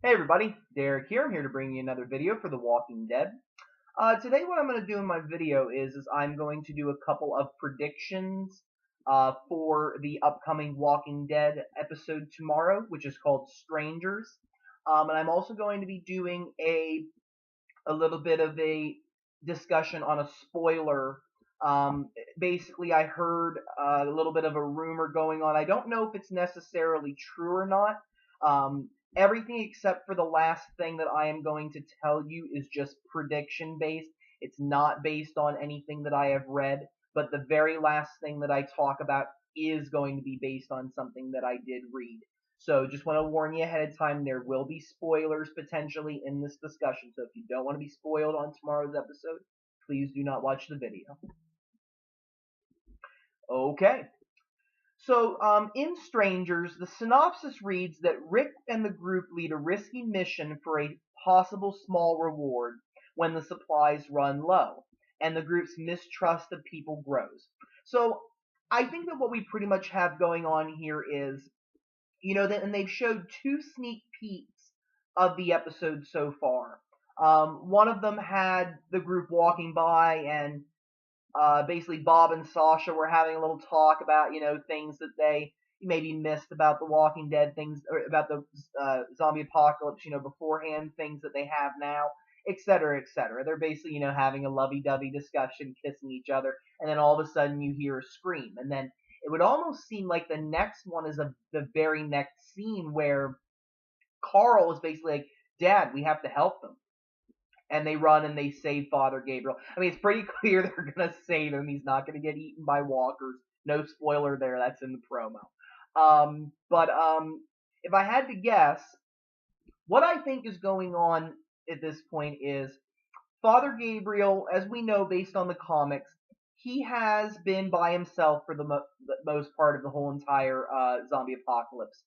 Hey everybody, Derek here. I'm here to bring you another video for The Walking Dead. Today what I'm going to do in my video is I'm going to do a couple of predictions for the upcoming Walking Dead episode tomorrow, which is called Strangers. And I'm also going to be doing a little bit of a discussion on a spoiler. Basically, I heard a little bit of a rumor going on. I don't know if it's necessarily true or not. Everything except for the last thing that I am going to tell you is just prediction based. It's not based on anything that I have read, but the very last thing that I talk about is going to be based on something that I did read. So just want to warn you ahead of time, there will be spoilers potentially in this discussion. So if you don't want to be spoiled on tomorrow's episode, please do not watch the video. Okay. So, in Strangers, the synopsis reads that Rick and the group lead a risky mission for a possible small reward when the supplies run low, and the group's mistrust of people grows. So, I think that what we pretty much have going on here is, and they've showed two sneak peeks of the episode so far. One of them had the group walking by and basically Bob and Sasha were having a little talk about, things that they maybe missed about the Walking Dead, things or about the zombie apocalypse, beforehand, things that they have now, et cetera, et cetera. They're basically, having a lovey-dovey discussion, kissing each other, and then all of a sudden you hear a scream. And then it would almost seem like the next one is the very next scene where Carl is basically like, Dad, we have to help them, and they run and they save Father Gabriel. I mean, it's pretty clear they're gonna save him. He's not gonna get eaten by walkers. No spoiler there. That's in the promo. But if I had to guess, what I think is going on at this point is Father Gabriel, as we know based on the comics, he has been by himself for the most part of the whole entire zombie apocalypse.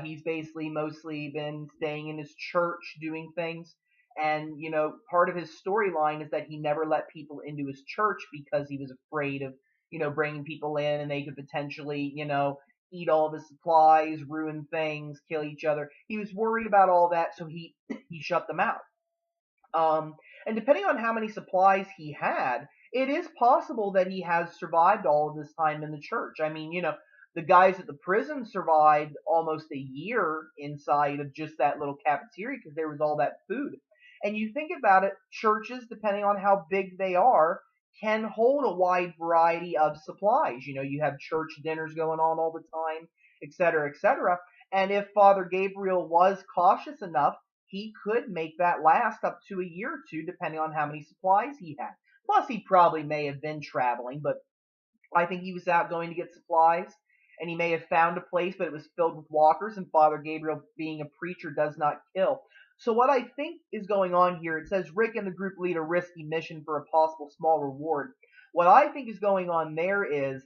He's basically mostly been staying in his church doing things. And, part of his storyline is that he never let people into his church because he was afraid of, bringing people in and they could potentially, eat all of his supplies, ruin things, kill each other. He was worried about all that, so he shut them out. Um, and depending on how many supplies he had, it is possible that he has survived all of this time in the church. I mean, the guys at the prison survived almost a year inside of just that little cafeteria because there was all that food. And you think about it, churches, depending on how big they are, can hold a wide variety of supplies. You have church dinners going on all the time, et cetera, et cetera. And if Father Gabriel was cautious enough, he could make that last up to a year or two, depending on how many supplies he had. Plus, he probably may have been traveling, but I think he was out going to get supplies, and he may have found a place, but it was filled with walkers, and Father Gabriel, being a preacher, does not kill. So what I think is going on here, it says Rick and the group lead a risky mission for a possible small reward. What I think is going on there is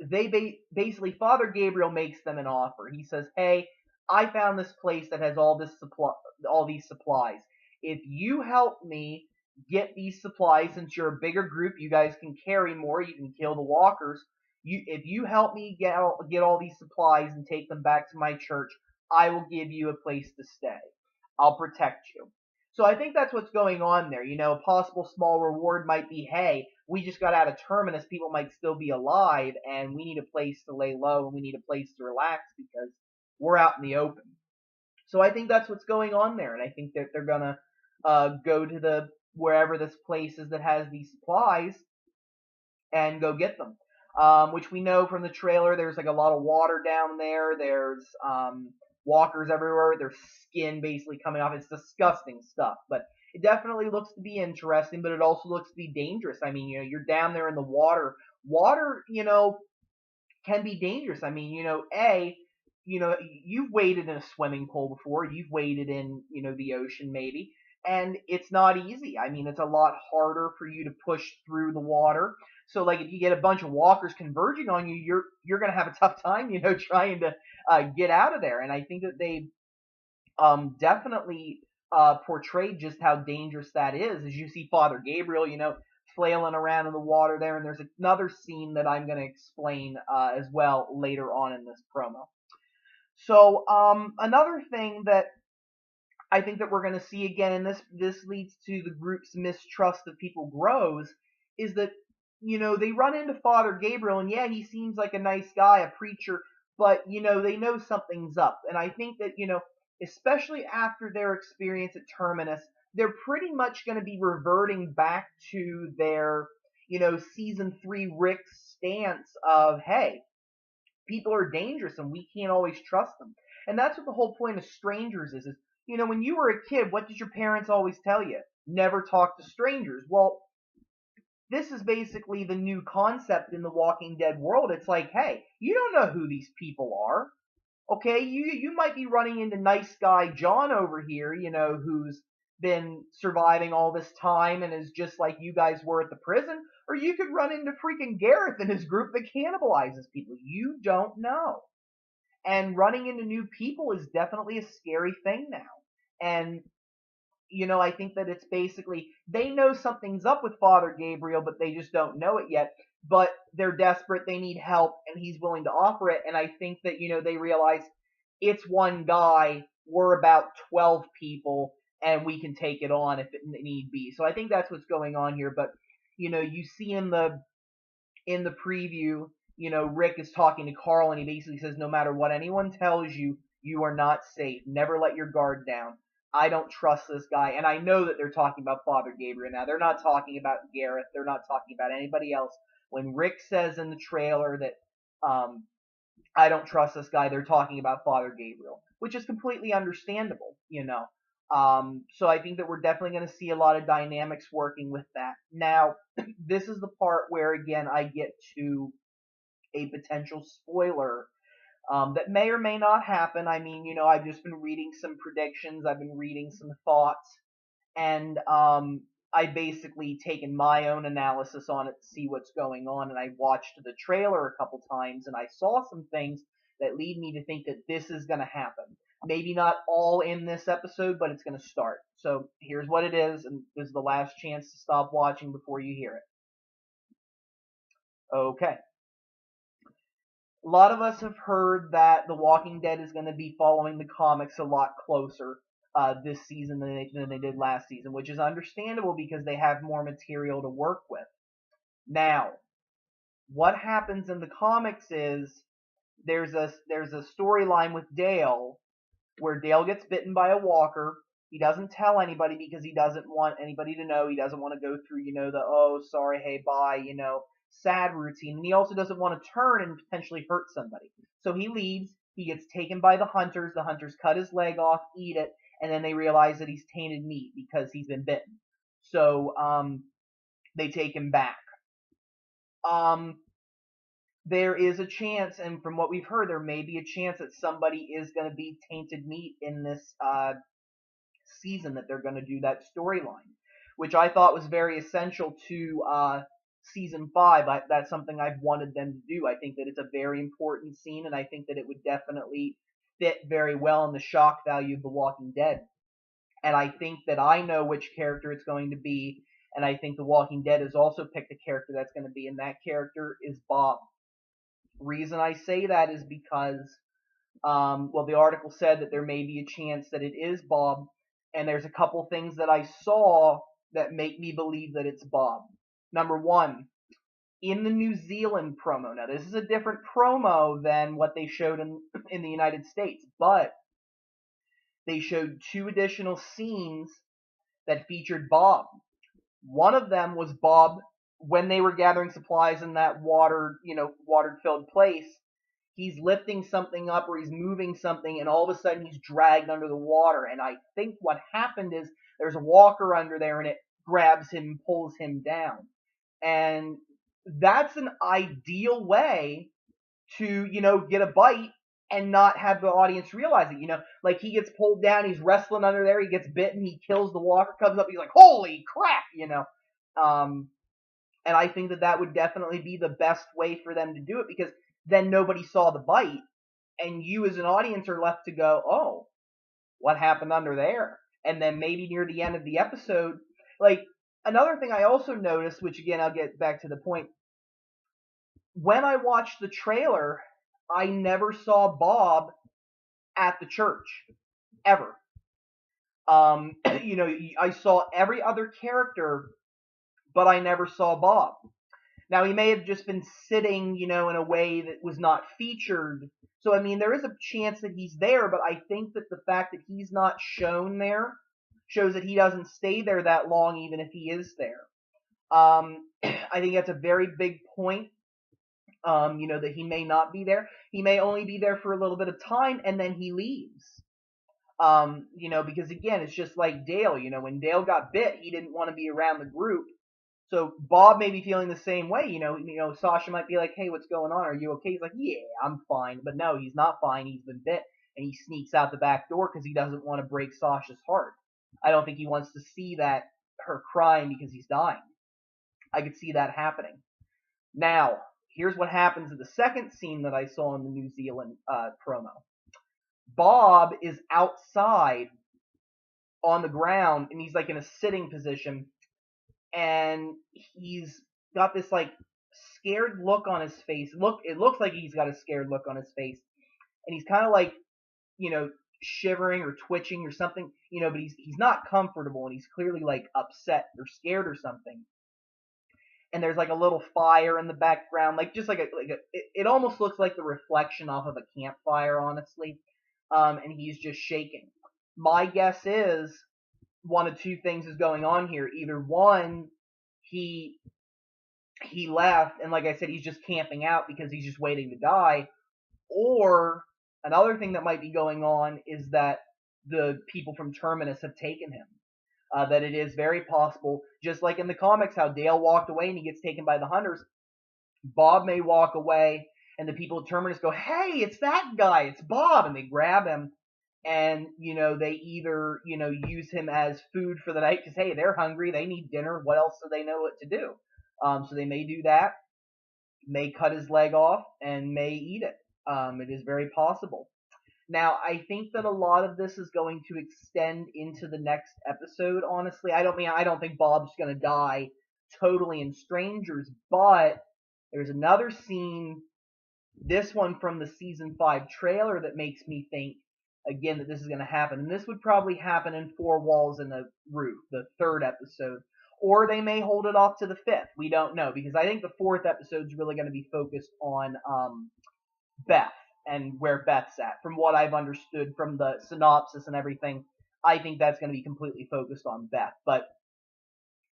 basically Father Gabriel makes them an offer. He says, "Hey, I found this place that has all these supplies. If you help me get these supplies, since you're a bigger group, you guys can carry more. You can kill the walkers. If you help me get all these supplies and take them back to my church, I will give you a place to stay. I'll protect you." So I think that's what's going on there. A possible small reward might be, hey, we just got out of Terminus, people might still be alive, and we need a place to lay low, and we need a place to relax because we're out in the open. So I think that's what's going on there, and I think that they're gonna go to the wherever this place is that has these supplies and go get them. Which we know from the trailer, there's like a lot of water down there. There's walkers everywhere, their skin basically coming off. It's disgusting stuff, but it definitely looks to be interesting, but it also looks to be dangerous. I mean, you're down there in the water. Water, can be dangerous. I mean, you've waded in a swimming pool before. You've waded in, the ocean maybe, and it's not easy. I mean, it's a lot harder for you to push through the water. So, like, if you get a bunch of walkers converging on you, you're gonna have a tough time, trying to get out of there. And I think that they definitely portrayed just how dangerous that is. As you see Father Gabriel, flailing around in the water there, and there's another scene that I'm going to explain as well later on in this promo. So another thing that I think that we're going to see again, and this leads to the group's mistrust of people grows, is that they run into Father Gabriel, and yeah, he seems like a nice guy, a preacher, but they know something's up, and I think that especially after their experience at Terminus, they're pretty much going to be reverting back to their season 3 Rick's stance of, hey, people are dangerous and we can't always trust them. And that's what the whole point of Strangers is when you were a kid, what did your parents always tell you? Never talk to strangers. Well, this is basically the new concept in the Walking Dead world. It's like, hey, you don't know who these people are. Okay, you might be running into nice guy John over here, who's been surviving all this time and is just like you guys were at the prison, or you could run into freaking Gareth and his group that cannibalizes people. You don't know. And running into new people is definitely a scary thing now. And I think that it's basically they know something's up with Father Gabriel, but they just don't know it yet. But they're desperate, they need help, and he's willing to offer it. And I think that, they realize it's one guy, we're about 12 people, and we can take it on if it need be. So I think that's what's going on here. But, you see in the preview, Rick is talking to Carl, and he basically says, no matter what anyone tells you, you are not safe. Never let your guard down. I don't trust this guy. And I know that they're talking about Father Gabriel now. They're not talking about Gareth. They're not talking about anybody else. When Rick says in the trailer that I don't trust this guy, they're talking about Father Gabriel, which is completely understandable, So I think that we're definitely going to see a lot of dynamics working with that. Now, this is the part where, again, I get to a potential spoiler that may or may not happen. I mean, I've just been reading some predictions, I've been reading some thoughts, and I've basically taken my own analysis on it to see what's going on, and I watched the trailer a couple times, and I saw some things that lead me to think that this is going to happen. Maybe not all in this episode, but it's going to start. So here's what it is, and this is the last chance to stop watching before you hear it. Okay. A lot of us have heard that The Walking Dead is going to be following the comics a lot closer this season than they did last season, which is understandable because they have more material to work with. Now, what happens in the comics is there's a storyline with Dale where Dale gets bitten by a walker. He doesn't tell anybody because he doesn't want anybody to know. He doesn't want to go through, the, oh, sorry, hey, bye, sad routine. And he also doesn't want to turn and potentially hurt somebody. So he leaves. He gets taken by the hunters. The hunters cut his leg off, eat it, and then they realize that he's tainted meat because he's been bitten. So they take him back. There is a chance, and from what we've heard, there may be a chance that somebody is going to be tainted meat in this season, that they're going to do that storyline, which I thought was very essential to season 5. That's something I've wanted them to do. I think that it's a very important scene, and I think that it would definitely fit very well in the shock value of The Walking Dead. And I think that I know which character it's going to be, and I think The Walking Dead has also picked a character that's going to be, and that character is Bob. Reason I say that is because, the article said that there may be a chance that it is Bob, and there's a couple things that I saw that make me believe that it's Bob. Number one, in the New Zealand promo, now this is a different promo than what they showed in the United States, but they showed 2 additional scenes that featured Bob. One of them was Bob when they were gathering supplies in that water-filled place. He's lifting something up or he's moving something, and all of a sudden he's dragged under the water. And I think what happened is there's a walker under there, and it grabs him and pulls him down. And that's an ideal way to, get a bite and not have the audience realize it. Like he gets pulled down, he's wrestling under there, he gets bitten, he kills the walker, comes up, he's like, holy crap, and I think that would definitely be the best way for them to do it, because then nobody saw the bite, and you as an audience are left to go, oh, what happened under there? And then maybe near the end of the episode, like, another thing I also noticed, which again, I'll get back to the point, when I watched the trailer, I never saw Bob at the church, ever. You know, I saw every other character, but I never saw Bob. Now he may have just been sitting, you know, in a way that was not featured. So I mean, there is a chance that he's there, but I think that the fact that he's not shown there shows that he doesn't stay there that long, even if he is there. I think that's a very big point. You know, that he may not be there. He may only be there for a little bit of time and then he leaves. You know, because again, it's just like Dale. You know, when Dale got bit, he didn't want to be around the group. So Bob may be feeling the same way. You know, Sasha might be like, "Hey, what's going on? Are you okay?" He's like, "Yeah, I'm fine." But no, he's not fine. He's been bit, and he sneaks out the back door because he doesn't want to break Sasha's heart. I don't think he wants to see that her crying because he's dying. I could see that happening. Now, here's what happens in the second scene that I saw in the New Zealand promo. Bob is outside on the ground, and he's like in a sitting position, and he's got this like scared look on his face. It looks like he's got a scared look on his face, and he's kind of like, you know, shivering or twitching or something, you know, but he's not comfortable, and he's clearly like upset or scared or something. And there's like a little fire in the background, like just like it almost looks like the reflection off of a campfire, honestly. And he's just shaking. My guess is one of two things is going on here. Either one, he left, and like I said, he's just camping out because he's just waiting to die. Or another thing that might be going on is that the people from Terminus have taken him. That it is very possible, just like in the comics, how Dale walked away and he gets taken by the hunters. Bob may walk away, and the people at Terminus go, "Hey, it's that guy, it's Bob," and they grab him, and you know they either use him as food for the night because hey, they're hungry, they need dinner. What else do they know what to do? So they may do that, may cut his leg off, and may eat it. It is very possible. Now, I think that a lot of this is going to extend into the next episode, honestly. I don't think Bob's going to die totally in Strangers, but there's another scene, this one from the season 5 trailer, that makes me think, again, that this is going to happen. And this would probably happen in Four Walls and a Roof, the third episode. Or they may hold it off to the 5th. We don't know, because I think the 4th episode is really going to be focused on Beth and where Beth's at. From what I've understood from the synopsis and everything, I think that's going to be completely focused on Beth. But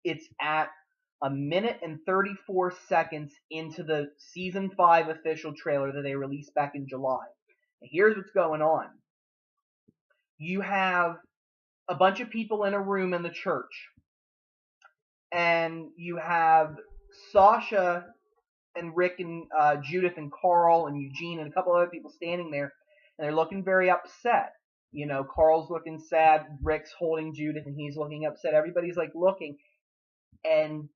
it's at a minute and 34 seconds into the season 5 official trailer that they released back in July. And here's what's going on. You have a bunch of people in a room in the church, and you have Sasha and Rick and Judith and Carl and Eugene and a couple other people standing there, and they're looking very upset. You know, Carl's looking sad, Rick's holding Judith, and he's looking upset. Everybody's like looking, and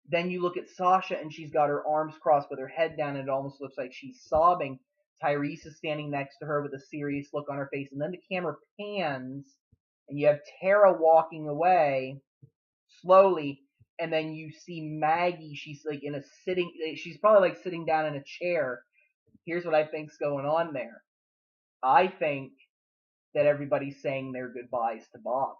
then you look at Sasha, and she's got her arms crossed with her head down, and it almost looks like she's sobbing. Tyrese is standing next to her with a serious look on her face, and then the camera pans, and you have Tara walking away slowly, and then you see Maggie. She's like in a sitting. She's probably like sitting down in a chair. Here's what I think's going on there. I think that everybody's saying their goodbyes to Bob.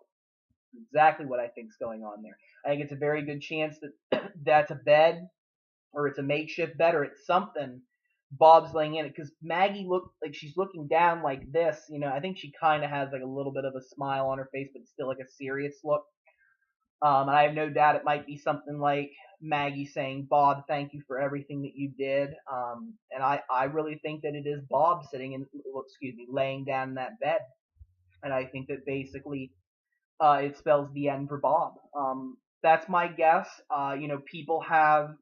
Exactly what I think's going on there. I think it's a very good chance that that's a bed, or it's a makeshift bed, or it's something. Bob's laying in it because Maggie looked like she's looking down like this. You know, I think she kind of has like a little bit of a smile on her face, but still like a serious look. And I have no doubt it might be something like Maggie saying, "Bob, thank you for everything that you did." And I really think that it is Bob sitting in, laying down in that bed. And I think that basically it spells the end for Bob. That's my guess. You know, people have,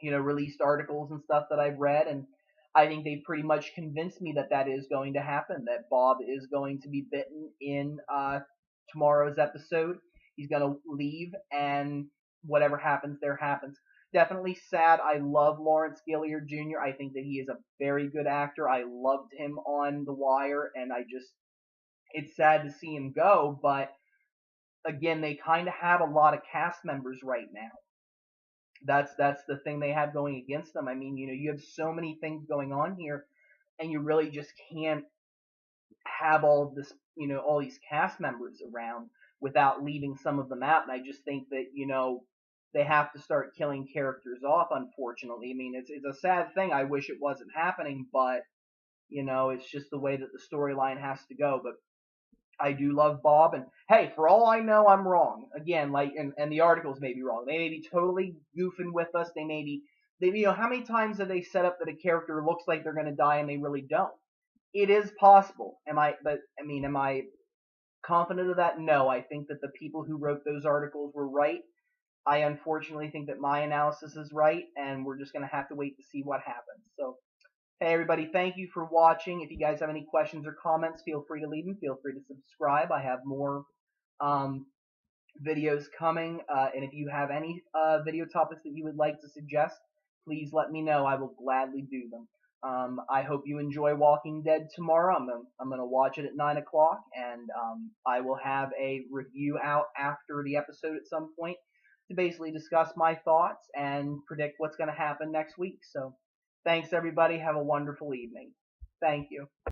released articles and stuff that I've read, and I think they've pretty much convinced me that that is going to happen, that Bob is going to be bitten in tomorrow's episode. He's going to leave, and whatever happens there happens. Definitely sad. I love Lawrence Gilliard Jr. I think that he is a very good actor. I loved him on The Wire, and it's sad to see him go, but again, they kind of have a lot of cast members right now. That's the thing they have going against them. I mean, you have so many things going on here, and you really just can't have all of this, all these cast members around without leaving some of them out. And I just think that, they have to start killing characters off, unfortunately. I mean, it's a sad thing. I wish it wasn't happening, but, it's just the way that the storyline has to go. But I do love Bob, and hey, for all I know, I'm wrong. Again, like, and the articles may be wrong. They may be totally goofing with us. How many times have they set up that a character looks like they're going to die and they really don't? It is possible. Am I confident of that? No. I think that the people who wrote those articles were right. I unfortunately think that my analysis is right, and we're just going to have to wait to see what happens. So, hey everybody, thank you for watching. If you guys have any questions or comments, feel free to leave them. Feel free to subscribe. I have more um, videos coming, and if you have any video topics that you would like to suggest, please let me know. I will gladly do them. I hope you enjoy Walking Dead tomorrow. I'm gonna watch it at 9 o'clock, and I will have a review out after the episode at some point to basically discuss my thoughts and predict what's going to happen next week. So, thanks everybody. Have a wonderful evening. Thank you.